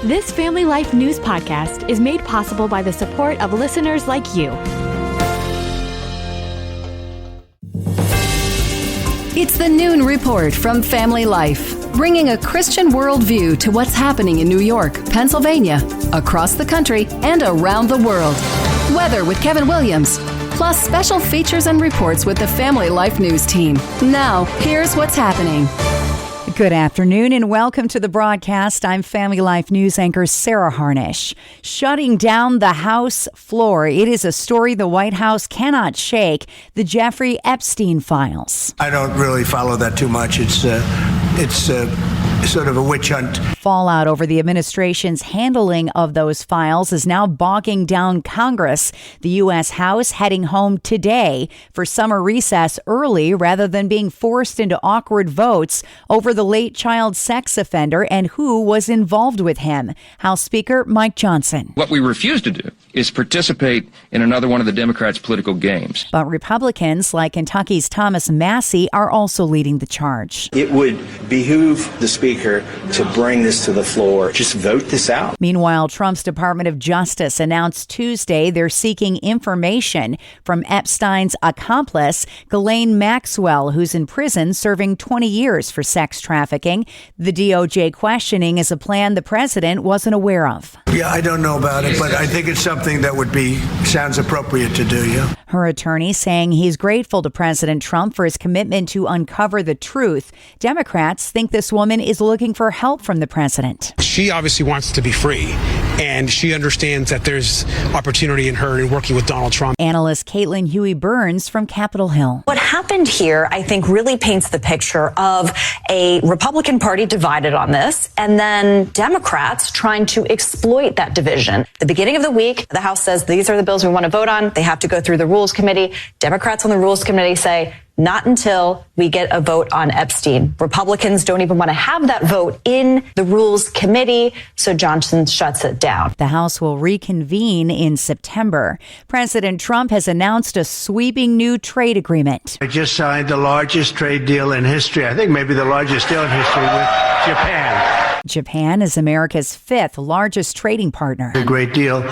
This Family Life News podcast is made possible by the support of listeners like you. It's the Noon Report from Family Life, bringing a Christian worldview to what's happening in New York, Pennsylvania, across the country, and around the world. Weather with Kevin Williams, plus special features and reports with the Family Life News team. Now, here's what's happening. Good afternoon and welcome to the broadcast. I'm Family Life News anchor Sarah Harnish. Shutting down the House floor. It is a story the White House cannot shake. The Jeffrey Epstein files. I don't really follow that too much. It's sort of a witch hunt. Fallout over the administration's handling of those files is now bogging down Congress. The U.S. House heading home today for summer recess early rather than being forced into awkward votes over the late child sex offender and who was involved with him. House Speaker Mike Johnson. What we refuse to do is participate in another one of the Democrats' political games. But Republicans like Kentucky's Thomas Massie are also leading the charge. It would behoove the Speaker to bring this to the floor. Just vote this out. Meanwhile, Trump's Department of Justice announced Tuesday they're seeking information from Epstein's accomplice, Ghislaine Maxwell, who's in prison serving 20 years for sex trafficking. The DOJ questioning is a plan the president wasn't aware of. Yeah, I don't know about it, but I think it's something that sounds appropriate to do, yeah. Her attorney saying he's grateful to President Trump for his commitment to uncover the truth. Democrats think this woman is looking for help from the president. She obviously wants to be free, and she understands that there's opportunity in her in working with Donald Trump. Analyst Caitlin Huey-Burns from Capitol Hill. What happened here, I think, really paints the picture of a Republican Party divided on this, and then Democrats trying to exploit that division. The beginning of the week, the House says these are the bills we want to vote on. They have to go through the Rules Committee. Democrats on the Rules Committee say, not until we get a vote on Epstein. Republicans don't even want to have that vote in the Rules Committee, so Johnson shuts it down. The House will reconvene in September. President Trump has announced a sweeping new trade agreement. I just signed the largest trade deal in history. I think maybe the largest deal in history with Japan. Japan is America's fifth largest trading partner. A great deal.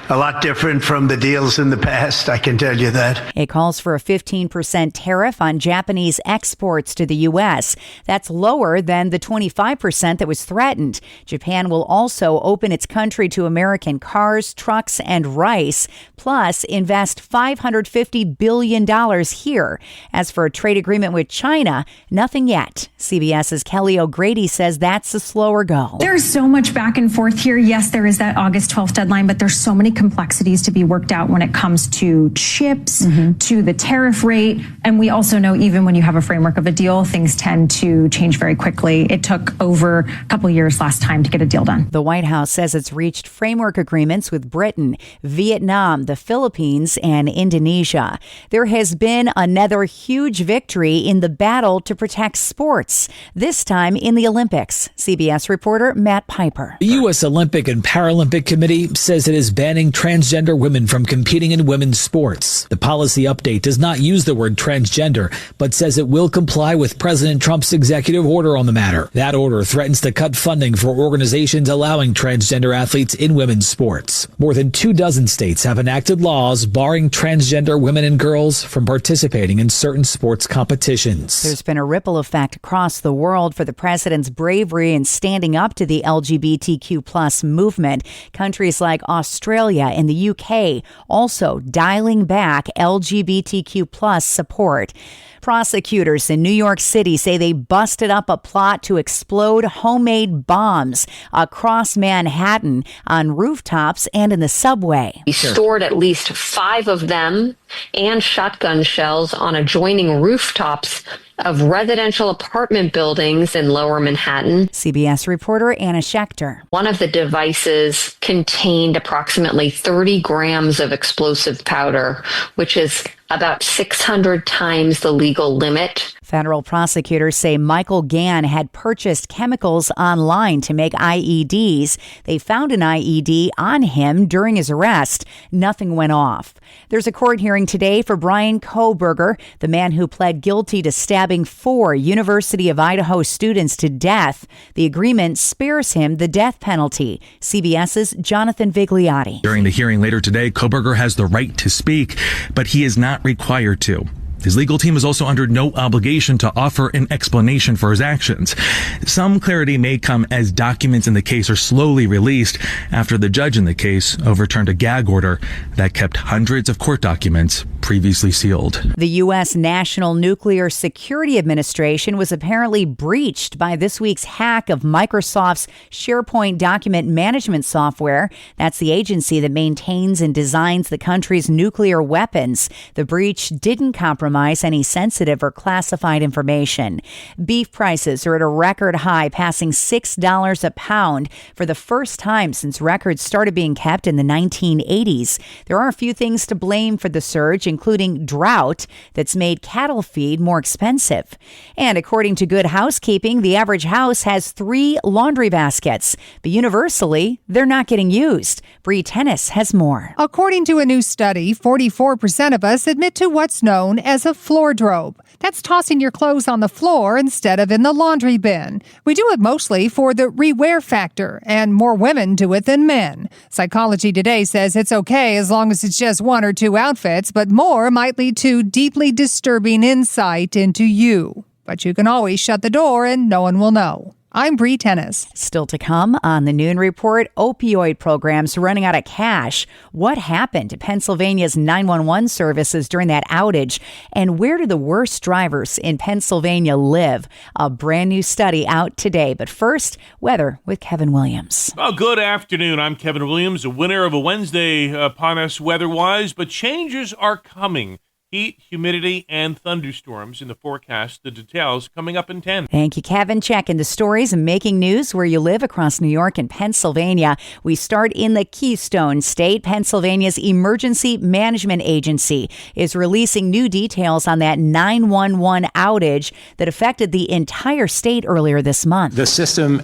A lot different from the deals in the past, I can tell you that. It calls for a 15% tariff on Japanese exports to the U.S. That's lower than the 25% that was threatened. Japan will also open its country to American cars, trucks, and rice, plus invest $550 billion here. As for a trade agreement with China, nothing yet. CBS's Kelly O'Grady says that's a slower go. There's so much back and forth here. Yes, there is that August 12th deadline, but there's so many complexities to be worked out when it comes to chips, to the tariff rate. And we also know even when you have a framework of a deal, things tend to change very quickly. It took over a couple years last time to get a deal done. The White House says it's reached framework agreements with Britain, Vietnam, the Philippines, and Indonesia. There has been another huge victory in the battle to protect sports, this time in the Olympics. CBS reporter Matt Piper. The U.S. Olympic and Paralympic Committee says it is banning transgender women from competing in women's sports. The policy update does not use the word transgender, but says it will comply with President Trump's executive order on the matter. That order threatens to cut funding for organizations allowing transgender athletes in women's sports. More than 24 states have enacted laws barring transgender women and girls from participating in certain sports competitions. There's been a ripple effect across the world for the president's bravery in standing up to the LGBTQ plus movement. Countries like Australia and the UK also dialing back LGBTQ plus support. Prosecutors in New York City say they busted up a plot to explode homemade bombs across Manhattan on rooftops and in the subway. We stored at least 5 of them and shotgun shells on adjoining rooftops of residential apartment buildings in Lower Manhattan. CBS reporter Anna Schechter. One of the devices contained approximately 30 grams of explosive powder, which is about 600 times the legal limit. Federal prosecutors say Michael Gann had purchased chemicals online to make IEDs. They found an IED on him during his arrest. Nothing went off. There's a court hearing today for Bryan Kohberger, the man who pled guilty to stabbing 4 University of Idaho students to death. The agreement spares him the death penalty. CBS's Jonathan Vigliotti. During the hearing later today, Kohberger has the right to speak, but he is not required to. His legal team is also under no obligation to offer an explanation for his actions. Some clarity may come as documents in the case are slowly released after the judge in the case overturned a gag order that kept hundreds of court documents previously sealed. The U.S. National Nuclear Security Administration was apparently breached by this week's hack of Microsoft's SharePoint document management software. That's the agency that maintains and designs the country's nuclear weapons. The breach didn't compromise any sensitive or classified information. Beef prices are at a record high, passing $6 a pound for the first time since records started being kept in the 1980s. There are a few things to blame for the surge, including drought that's made cattle feed more expensive. And according to Good Housekeeping, the average house has 3 laundry baskets, but universally, they're not getting used. Bree Tennis has more. According to a new study, 44% of us admit to what's known as a floor drobe. That's tossing your clothes on the floor instead of in the laundry bin. We do it mostly for the rewear factor, and more women do it than men. Psychology Today says it's okay as long as it's just 1 or 2 outfits, but more might lead to deeply disturbing insight into you. But you can always shut the door and no one will know. I'm Bree Tennis. Still to come on the Noon Report, opioid programs running out of cash. What happened to Pennsylvania's 911 services during that outage? And where do the worst drivers in Pennsylvania live? A brand new study out today. But first, weather with Kevin Williams. Well, good afternoon. I'm Kevin Williams, a winner of a Wednesday upon us weather-wise, but changes are coming. Heat, humidity, and thunderstorms in the forecast. The details coming up in 10. Thank you, Kevin. Checking the stories and making news where you live across New York and Pennsylvania. We start in the Keystone State. Pennsylvania's Emergency Management Agency is releasing new details on that 911 outage that affected the entire state earlier this month. The system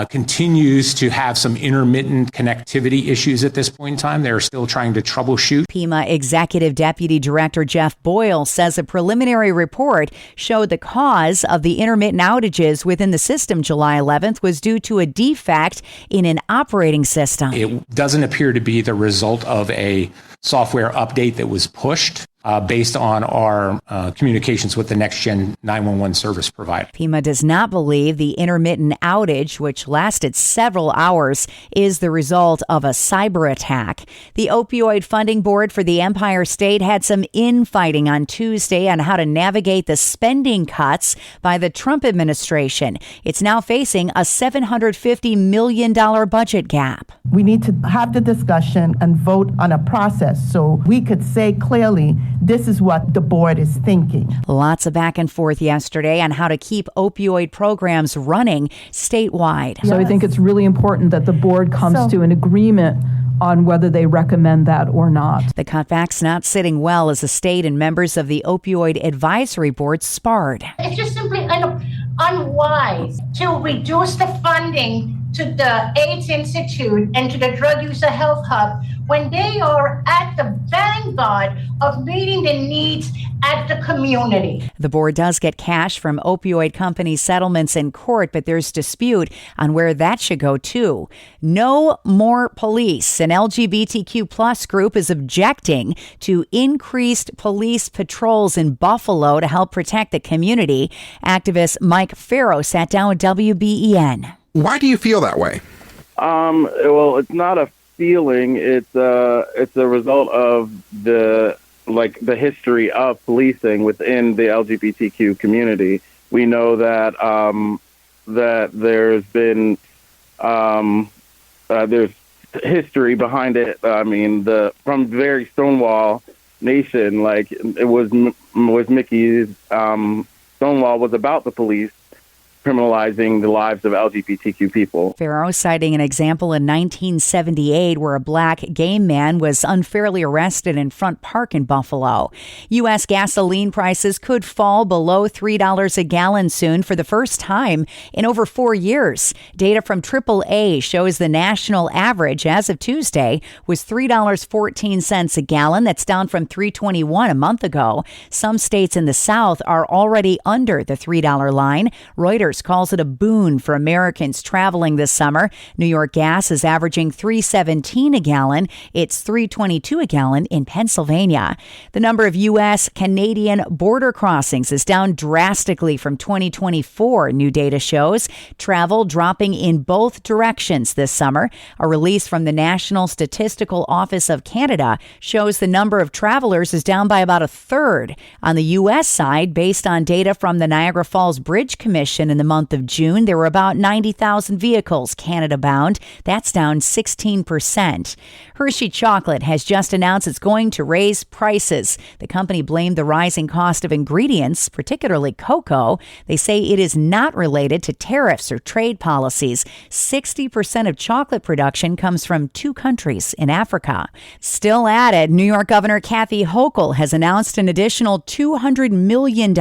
continues to have some intermittent connectivity issues at this point in time. They're still trying to troubleshoot. PEMA Executive Deputy Director Jeff Boyle says a preliminary report showed the cause of the intermittent outages within the system July 11th was due to a defect in an operating system. It doesn't appear to be the result of a software update that was pushed based on our communications with the next-gen 911 service provider. PEMA does not believe the intermittent outage, which lasted several hours, is the result of a cyber attack. The Opioid Funding Board for the Empire State had some infighting on Tuesday on how to navigate the spending cuts by the Trump administration. It's now facing a $750 million budget gap. We need to have the discussion and vote on a process so we could say clearly this is what the board is thinking. Lots of back and forth yesterday on how to keep opioid programs running statewide. So I think it's really important that the board comes to an agreement on whether they recommend that or not. The cutback's not sitting well as the state and members of the Opioid Advisory Board sparred. It's just simply unwise to reduce the funding to the AIDS Institute and to the Drug User Health Hub when they are at the vanguard of meeting the needs at the community. The board does get cash from opioid company settlements in court, but there's dispute on where that should go to. No More Police, an LGBTQ plus group, is objecting to increased police patrols in Buffalo to help protect the community. Activist Mike Farrow sat down with WBEN. Why do you feel that way? Well, it's not a feeling. It's a result of the history of policing within the LGBTQ community. We know that that there's been there's history behind it. I mean, from very Stonewall Nation, it was Mickey's Stonewall was about the police. criminalizing the lives of LGBTQ people. Farrow citing an example in 1978 where a black gay man was unfairly arrested in Front Park in Buffalo. U.S. gasoline prices could fall below $3 a gallon soon for the first time in over 4 years. Data from AAA shows the national average as of Tuesday was $3.14 a gallon. That's down from $3.21 a month ago. Some states in the South are already under the $3 line. Reuters calls it a boon for Americans traveling this summer. New York gas is averaging $3.17 a gallon. It's $3.22 a gallon in Pennsylvania. The number of U.S. Canadian border crossings is down drastically from 2024, new data shows. Travel dropping in both directions this summer. A release from the National Statistical Office of Canada shows the number of travelers is down by about a third. On the U.S. side, based on data from the Niagara Falls Bridge Commission in the month of June, there were about 90,000 vehicles Canada-bound. That's down 16%. Hershey Chocolate has just announced it's going to raise prices. The company blamed the rising cost of ingredients, particularly cocoa. They say it is not related to tariffs or trade policies. 60% of chocolate production comes from 2 countries in Africa. Still at it, New York Governor Kathy Hochul has announced an additional $200 million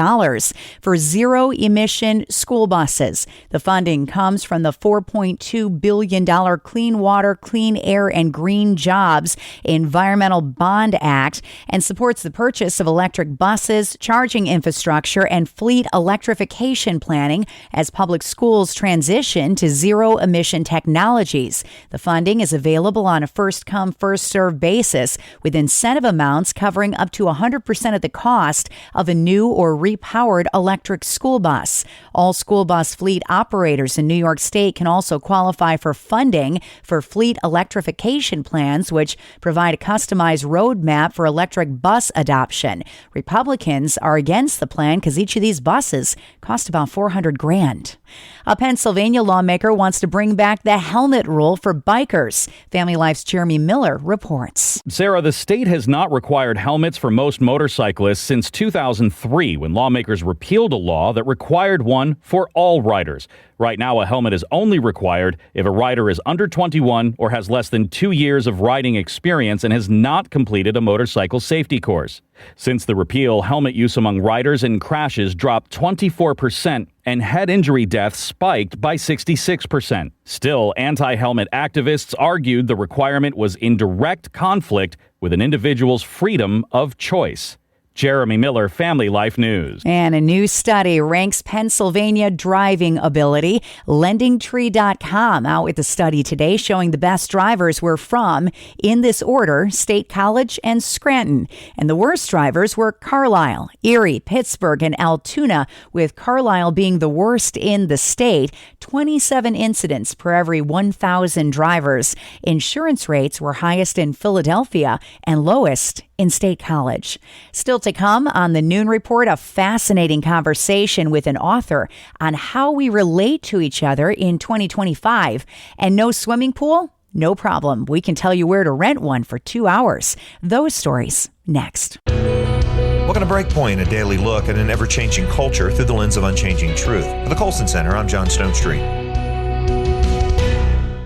for zero-emission school buses. The funding comes from the $4.2 billion Clean Water, Clean Air, and Green Jobs Environmental Bond Act and supports the purchase of electric buses, charging infrastructure, and fleet electrification planning as public schools transition to zero-emission technologies. The funding is available on a first-come, first-served basis, with incentive amounts covering up to 100% of the cost of a new or repowered electric school bus. All school bus fleet operators in New York State can also qualify for funding for fleet electrification plans, which provide a customized roadmap for electric bus adoption. Republicans are against the plan because each of these buses cost about $400,000. A Pennsylvania lawmaker wants to bring back the helmet rule for bikers. Family Life's Jeremy Miller reports. Sarah, the state has not required helmets for most motorcyclists since 2003, when lawmakers repealed a law that required one for all riders. Right now, a helmet is only required if a rider is under 21 or has less than 2 years of riding experience and has not completed a motorcycle safety course. Since the repeal, helmet use among riders in crashes dropped 24%, and head injury deaths spiked by 66%. Still, anti-helmet activists argued the requirement was in direct conflict with an individual's freedom of choice. Jeremy Miller, Family Life News. And a new study ranks Pennsylvania driving ability. LendingTree.com out with the study today showing the best drivers were from, in this order, State College and Scranton. And the worst drivers were Carlisle, Erie, Pittsburgh, and Altoona, with Carlisle being the worst in the state. 27 incidents per every 1,000 drivers. Insurance rates were highest in Philadelphia and lowest in State College. Still to come on the Noon Report, a fascinating conversation with an author on how we relate to each other in 2025. And no swimming pool? No problem. We can tell you where to rent one for 2 hours. Those stories next. Welcome to Breakpoint, a daily look at an ever-changing culture through the lens of unchanging truth. For the Colson Center, I'm John Stonestreet.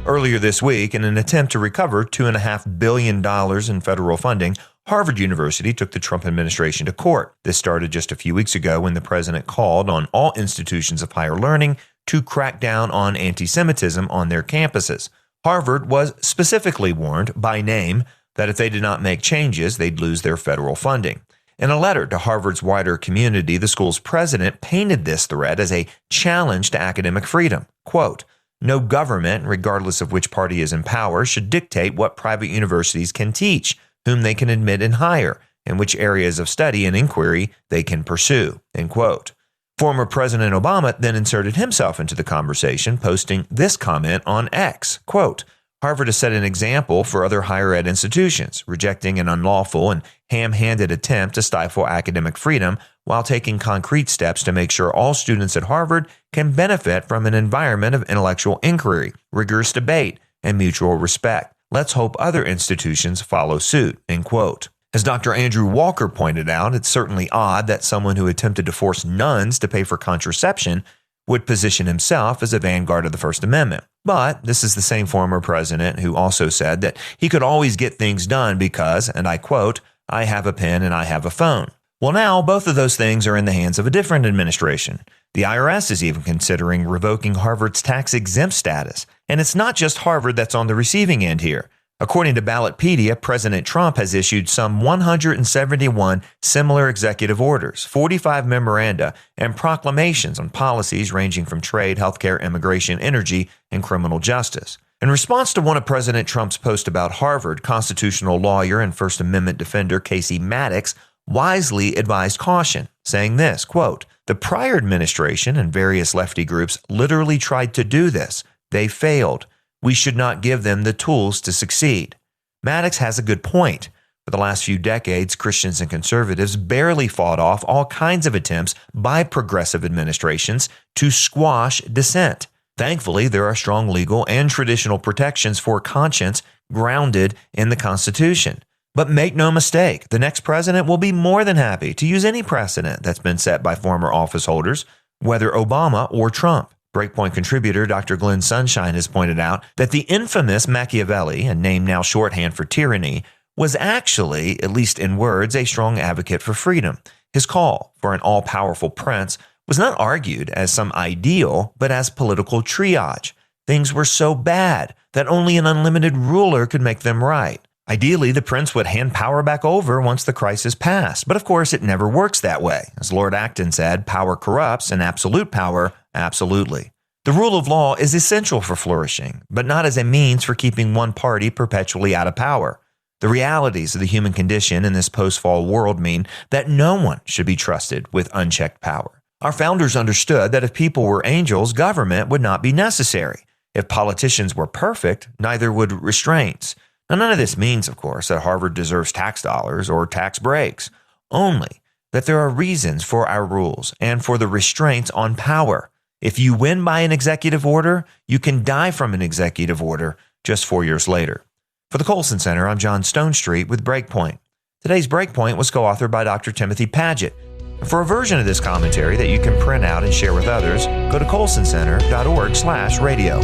Earlier this week, in an attempt to recover $2.5 billion in federal funding, Harvard University took the Trump administration to court. This started just a few weeks ago when the president called on all institutions of higher learning to crack down on anti-Semitism on their campuses. Harvard was specifically warned by name that if they did not make changes, they'd lose their federal funding. In a letter to Harvard's wider community, the school's president painted this threat as a challenge to academic freedom. Quote, "No government, regardless of which party is in power, should dictate what private universities can teach, whom they can admit and hire, and which areas of study and inquiry they can pursue." End quote. Former President Obama then inserted himself into the conversation, posting this comment on X, quote, "Harvard has set an example for other higher ed institutions, rejecting an unlawful and ham-handed attempt to stifle academic freedom while taking concrete steps to make sure all students at Harvard can benefit from an environment of intellectual inquiry, rigorous debate, and mutual respect. Let's hope other institutions follow suit." End quote. As Dr. Andrew Walker pointed out, it's certainly odd that someone who attempted to force nuns to pay for contraception would position himself as a vanguard of the First Amendment. But this is the same former president who also said that he could always get things done because, and I quote, "I have a pen and I have a phone." Well, now both of those things are in the hands of a different administration. The IRS is even considering revoking Harvard's tax-exempt status. And it's not just Harvard that's on the receiving end here. According to Ballotpedia, President Trump has issued some 171 similar executive orders, 45 memoranda, and proclamations on policies ranging from trade, healthcare, immigration, energy, and criminal justice. In response to one of President Trump's posts about Harvard, constitutional lawyer and First Amendment defender Casey Maddox wisely advised caution, saying this, quote, "The prior administration and various lefty groups literally tried to do this. They failed. We should not give them the tools to succeed." Maddox has a good point. For the last few decades, Christians and conservatives barely fought off all kinds of attempts by progressive administrations to squash dissent. Thankfully, there are strong legal and traditional protections for conscience grounded in the Constitution. But make no mistake, the next president will be more than happy to use any precedent that's been set by former office holders, whether Obama or Trump. Breakpoint contributor Dr. Glenn Sunshine has pointed out that the infamous Machiavelli, a name now shorthand for tyranny, was actually, at least in words, a strong advocate for freedom. His call for an all-powerful prince was not argued as some ideal, but as political triage. Things were so bad that only an unlimited ruler could make them right. Ideally, the prince would hand power back over once the crisis passed. But of course, it never works that way. As Lord Acton said, power corrupts, and absolute power, absolutely. The rule of law is essential for flourishing, but not as a means for keeping one party perpetually out of power. The realities of the human condition in this post-fall world mean that no one should be trusted with unchecked power. Our founders understood that if people were angels, government would not be necessary. If politicians were perfect, neither would restraints. Now, none of this means, of course, that Harvard deserves tax dollars or tax breaks, only that there are reasons for our rules and for the restraints on power. If you win by an executive order, you can die from an executive order just 4 years later. For the Colson Center, I'm John Stonestreet with Breakpoint. Today's Breakpoint was co-authored by Dr. Timothy Paget. For a version of this commentary that you can print out and share with others, go to colsoncenter.org/radio.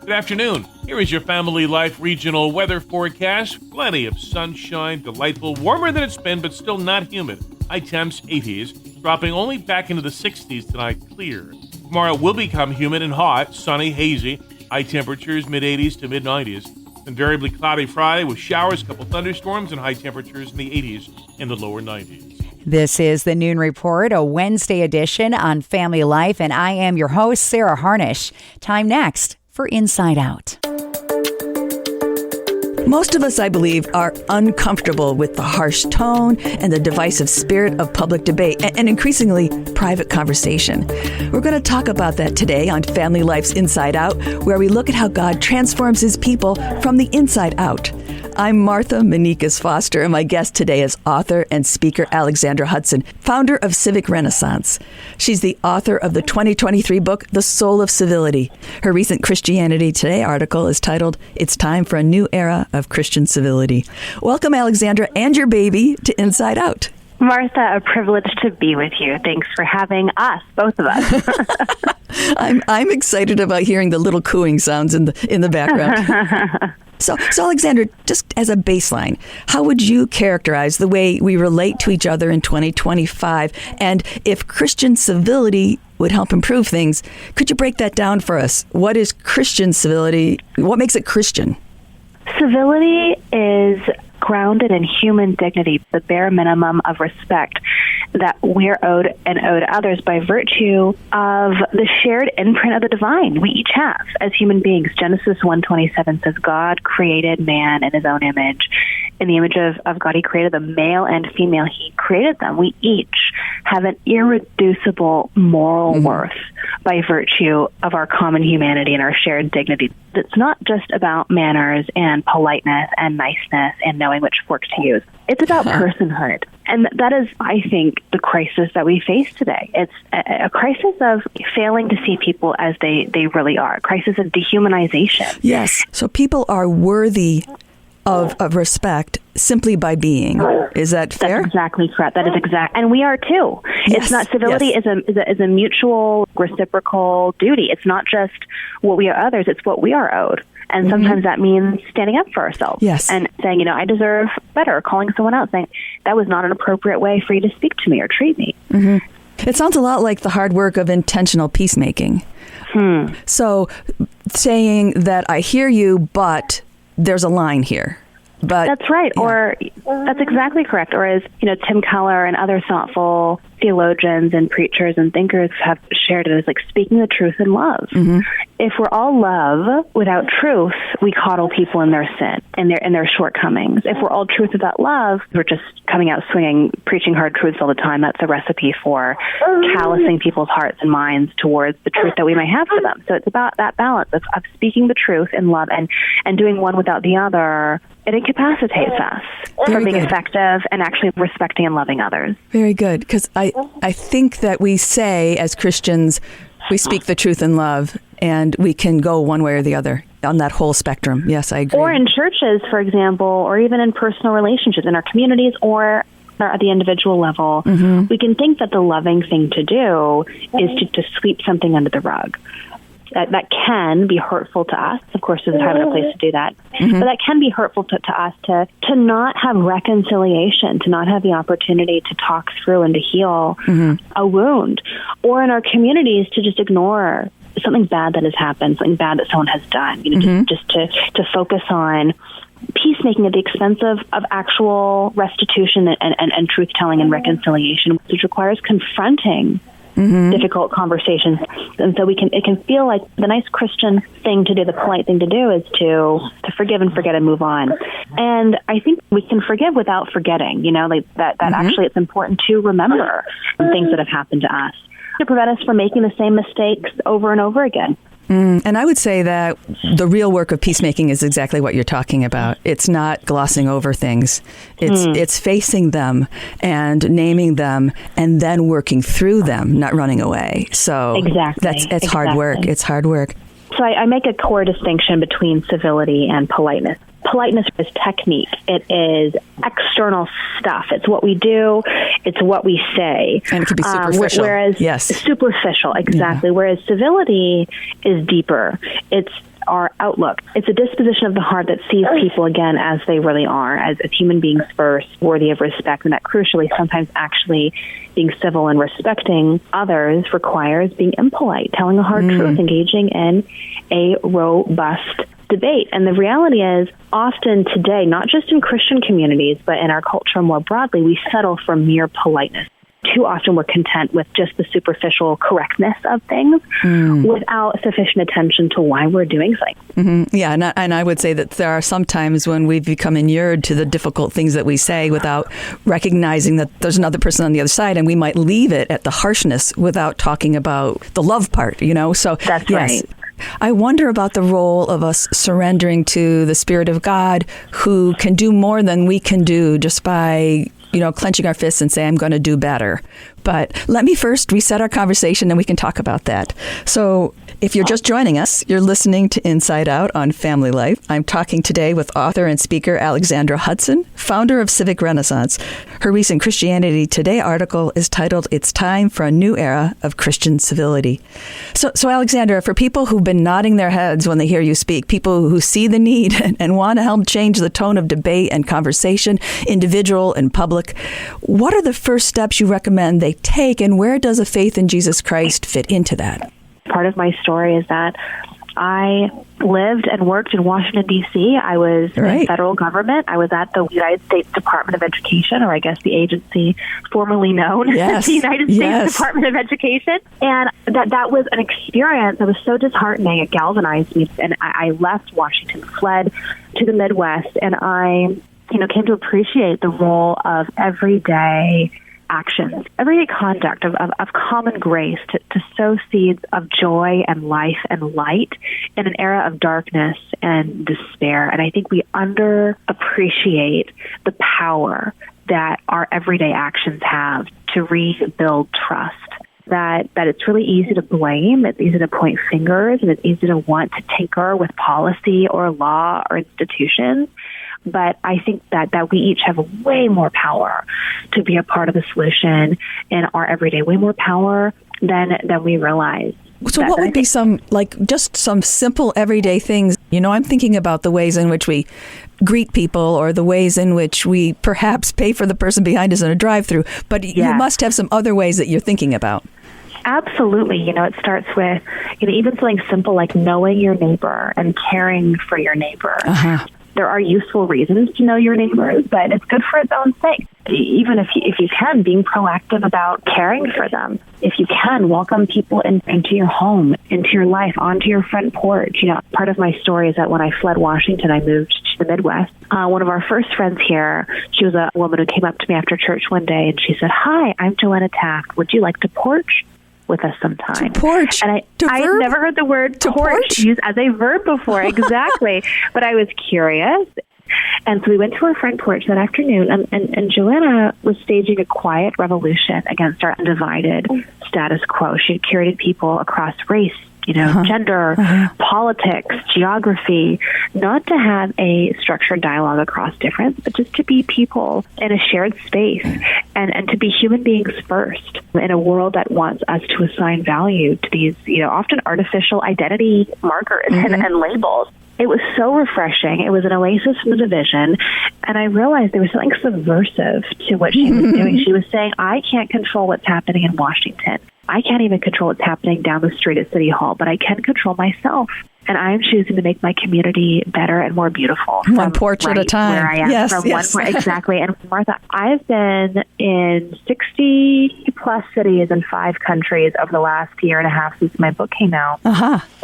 Good afternoon. Here is your Family Life regional weather forecast. Plenty of sunshine, delightful, warmer than it's been, but still not humid. High temps 80s, dropping only back into the 60s tonight, clear. Tomorrow will become humid and hot, sunny, hazy. High temperatures mid-80s to mid-90s. Invariably cloudy Friday with showers, a couple thunderstorms, and high temperatures in the 80s and the lower 90s. This is the Noon Report, a Wednesday edition on Family Life, and I am your host, Sarah Harnish. Time next for Inside Out. Most of us, I believe, are uncomfortable with the harsh tone and the divisive spirit of public debate and increasingly private conversation. We're going to talk about that today on Family Life's Inside Out, where we look at how God transforms his people from the inside out. I'm Martha Manikas Foster, and my guest today is author and speaker Alexandra Hudson, founder of Civic Renaissance. She's the author of the 2023 book, The Soul of Civility. Her recent Christianity Today article is titled, It's Time for a New Era of Christian Civility. Welcome, Alexandra, and your baby to Inside Out. Martha, a privilege to be with you. Thanks for having us, both of us. I'm excited about hearing the little cooing sounds in the background. So Alexandra, just as a baseline, how would you characterize the way we relate to each other in 2025? And if Christian civility would help improve things, could you break that down for us? What is Christian civility? What makes it Christian? Civility is grounded in human dignity, the bare minimum of respect that we're owed and owe to others by virtue of the shared imprint of the divine we each have as human beings. Genesis 1:27 says, God created man in his own image. In the image of God, he created them, male and female. He created them. We each have an irreducible moral worth by virtue of our common humanity and our shared dignity. It's not just about manners and politeness and niceness and knowing which fork to use. It's about personhood. And that is, I think, the crisis that we face today. It's a crisis of failing to see people as they really are, a crisis of dehumanization. Yes. So people are worthy of respect simply by being. Is that fair? That's exactly correct. That is exact. And we are too. Yes. It's not, civility is a mutual reciprocal duty. It's not just what we owe others, it's what we are owed. And sometimes that means standing up for ourselves. Yes. And saying, I deserve better, calling someone out, saying, that was not an appropriate way for you to speak to me or treat me. It sounds a lot like the hard work of intentional peacemaking. So saying that I hear you, but there's a line here. But that's right. Yeah. Or that's exactly correct. Or as, Tim Keller and other thoughtful theologians and preachers and thinkers have shared it as like speaking the truth in love. If we're all love without truth, we coddle people in their sin and their shortcomings. If we're all truth without love, we're just coming out swinging, preaching hard truths all the time. That's a recipe for callousing people's hearts and minds towards the truth that we may have for them. So it's about that balance of speaking the truth in love and doing one without the other. It incapacitates us from being effective and actually respecting and loving others. Very good. Because I think that we say as Christians, we speak the truth in love, and we can go one way or the other on that whole spectrum. Yes, I agree. Or in churches, for example, or even in personal relationships in our communities or at the individual level, we can think that the loving thing to do is to sweep something under the rug. That can be hurtful to us. Of course, there's a time and a place to do that. But that can be hurtful to us to not have reconciliation, to not have the opportunity to talk through and to heal a wound. Or in our communities, to just ignore something bad that has happened, something bad that someone has done. Just to focus on peacemaking at the expense of actual restitution and truth-telling and reconciliation, which requires confronting difficult conversations. And so it can feel like the nice Christian thing to do, the polite thing to do is to forgive and forget and move on. And I think we can forgive without forgetting, that actually it's important to remember things that have happened to us to prevent us from making the same mistakes over and over again. And I would say that the real work of peacemaking is exactly what you're talking about. It's not glossing over things. It's facing them and naming them and then working through them, not running away. So it's hard work. It's hard work. So I make a core distinction between civility and politeness. Politeness is technique. It is external stuff. It's what we do. It's what we say. And it can be superficial. Whereas superficial, exactly. Yeah. Whereas civility is deeper. It's our outlook. It's a disposition of the heart that sees people again as they really are, as human beings first, worthy of respect, and that crucially sometimes actually being civil and respecting others requires being impolite, telling a hard truth, engaging in a robust debate. And the reality is, often today, not just in Christian communities, but in our culture more broadly, we settle for mere politeness. Too often we're content with just the superficial correctness of things without sufficient attention to why we're doing things. Yeah, and I would say that there are some times when we've become inured to the difficult things that we say without recognizing that there's another person on the other side, and we might leave it at the harshness without talking about the love part, So that's right. I wonder about the role of us surrendering to the Spirit of God, who can do more than we can do just by clenching our fists and say, I'm going to do better. But let me first reset our conversation and we can talk about that. So if you're just joining us, you're listening to Inside Out on Family Life. I'm talking today with author and speaker Alexandra Hudson, founder of Civic Renaissance. Her recent Christianity Today article is titled, It's Time for a New Era of Christian Civility. So Alexandra, for people who've been nodding their heads when they hear you speak, people who see the need and want to help change the tone of debate and conversation, individual and public, what are the first steps you recommend they take, and where does a faith in Jesus Christ fit into that? Part of my story is that I lived and worked in Washington, D.C. I was in federal government. I was at the United States Department of Education, or I guess the agency formerly known as the United States Department of Education. And that was an experience that was so disheartening. It galvanized me. And I left Washington, fled to the Midwest, and I came to appreciate the role of everyday actions, everyday conduct of common grace to sow seeds of joy and life and light in an era of darkness and despair. And I think we underappreciate the power that our everyday actions have to rebuild trust. That it's really easy to blame, it's easy to point fingers, and it's easy to want to tinker with policy or law or institutions. But I think that we each have way more power to be a part of the solution in our everyday, way more power than we realize. So what would be some simple everyday things? I'm thinking about the ways in which we greet people or the ways in which we perhaps pay for the person behind us in a drive-through. But you must have some other ways that you're thinking about. Absolutely. It starts with, even something simple like knowing your neighbor and caring for your neighbor. Uh-huh. There are useful reasons to know your neighbors, but it's good for its own sake. Even if you can, being proactive about caring for them. If you can, welcome people into your home, into your life, onto your front porch. Part of my story is that when I fled Washington, I moved to the Midwest. One of our first friends here, she was a woman who came up to me after church one day, and she said, "Hi, I'm Joanna Taft. Would you like to porch with us sometime?" To porch. And I had never heard the word porch used as a verb before. Exactly. But I was curious. And so we went to her front porch that afternoon, and Joanna was staging a quiet revolution against our undivided status quo. She had curated people across race, gender, politics, geography, not to have a structured dialogue across difference, but just to be people in a shared space and to be human beings first in a world that wants us to assign value to these, often artificial identity markers and labels. It was so refreshing. It was an oasis from the division. And I realized there was something subversive to what she was doing. She was saying, I can't control what's happening in Washington. I can't even control what's happening down the street at City Hall, but I can control myself. And I am choosing to make my community better and more beautiful. One porch at a time. Where I am. Yes, from one porch, exactly. And Martha, I've been in 60 plus cities in 5 countries over the last year and a half since my book came out.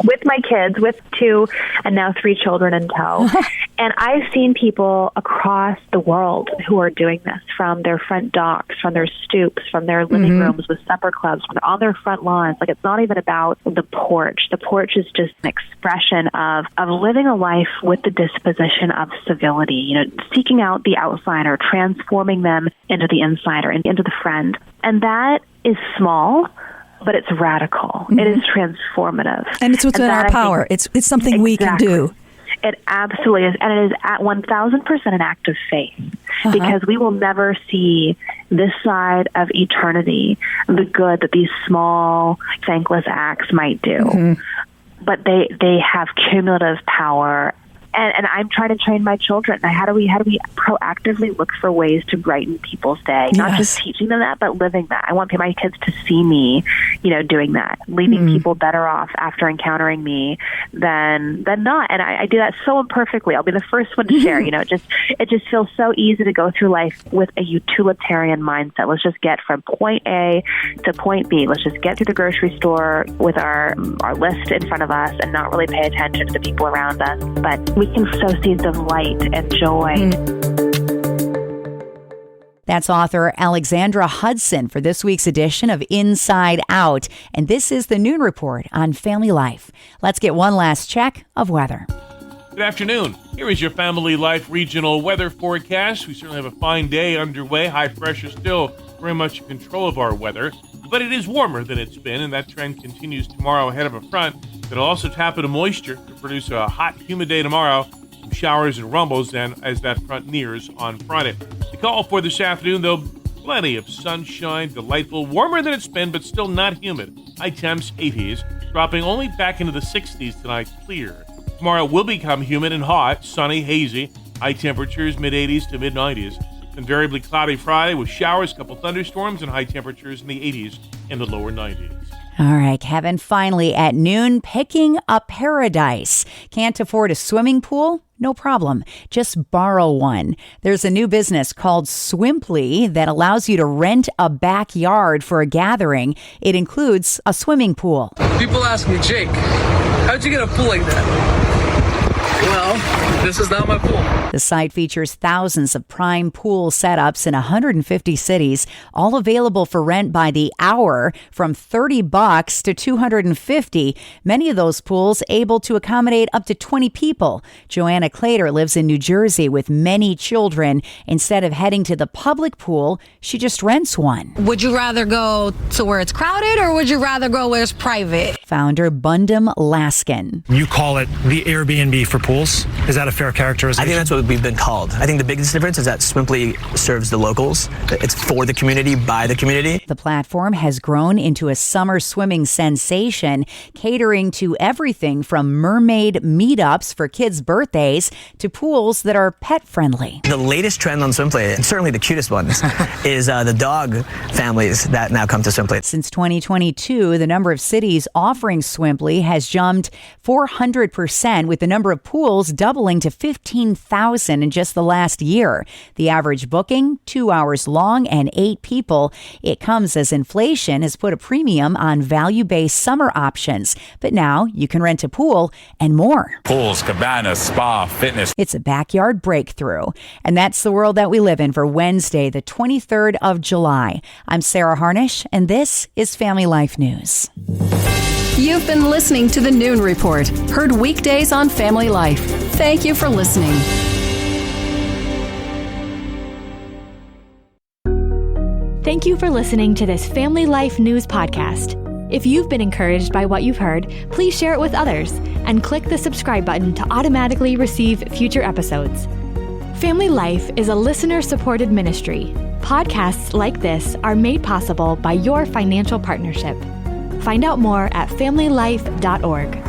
With my kids, with 2 and now 3 children in tow. And I've seen people across the world who are doing this, from their front docks, from their stoops, from their living rooms with supper clubs, on their front lawns. Like, it's not even about the porch. The porch is just an expression of living a life with the disposition of civility, seeking out the outsider, transforming them into the insider and into the friend. And that is small, but it's radical. It is transformative. And it's within our power. It's something we can do. It absolutely is. And it is at 1,000% an act of faith, because we will never see this side of eternity the good that these small, thankless acts might do. But they have cumulative power. And I'm trying to train my children. How do we proactively look for ways to brighten people's day? Not just teaching them that, but living that. I want my kids to see me, doing that, leaving people better off after encountering me than not. And I do that so imperfectly. I'll be the first one to share. It just feels so easy to go through life with a utilitarian mindset. Let's just get from point A to point B. Let's just get to the grocery store with our list in front of us and not really pay attention to the people around us. But we can sow seeds of light and joy. That's author Alexandra Hudson for this week's edition of Inside Out. And this is the Noon Report on Family Life. Let's get one last check of weather. Good afternoon. Here is your Family Life regional weather forecast. We certainly have a fine day underway. High pressure still very much in control of our weather. But it is warmer than it's been, and that trend continues tomorrow ahead of a front that'll also tap into moisture to produce a hot, humid day tomorrow. Some showers and rumbles then as that front nears on Friday. The call for this afternoon, though, plenty of sunshine, delightful, warmer than it's been, but still not humid. High temps 80s, dropping only back into the 60s tonight, clear. Tomorrow will become humid and hot, sunny, hazy, high temperatures mid-80s to mid-90s. Invariably cloudy Friday with showers, couple thunderstorms, and high temperatures in the 80s and the lower 90s. All right, Kevin, finally at noon, picking a paradise. Can't afford a swimming pool? No problem. Just borrow one. There's a new business called Swimply that allows you to rent a backyard for a gathering. It includes a swimming pool. People ask me, Jake, how'd you get a pool like that? Well, this is not my pool. The site features thousands of prime pool setups in 150 cities, all available for rent by the hour from $30 to $250. Many of those pools able to accommodate up to 20 people. Joanna Clater lives in New Jersey with many children. Instead of heading to the public pool, she just rents one. Would you rather go to where it's crowded or would you rather go where it's private? Founder Bundum Laskin. You call it the Airbnb for pools. Is that a fair characterization? I think that's what we've been called. I think the biggest difference is that Swimply serves the locals. It's for the community, by the community. The platform has grown into a summer swimming sensation, catering to everything from mermaid meetups for kids' birthdays to pools that are pet-friendly. The latest trend on Swimply, and certainly the cutest ones, is the dog families that now come to Swimply. Since 2022, the number of cities offering Swimply has jumped 400%, with the number of pools doubling to 15,000 in just the last year. The average booking, 2 hours long and 8 people. It comes as inflation has put a premium on value-based summer options. But now you can rent a pool and more. Pools, cabanas, spa, fitness. It's a backyard breakthrough. And that's the world that we live in for Wednesday, the 23rd of July. I'm Sarah Harnish, and this is Family Life News. You've been listening to The Noon Report, heard weekdays on Family Life. Thank you for listening. Thank you for listening to this Family Life News podcast. If you've been encouraged by what you've heard, please share it with others and click the subscribe button to automatically receive future episodes. Family Life is a listener-supported ministry. Podcasts like this are made possible by your financial partnership. Find out more at familylife.org.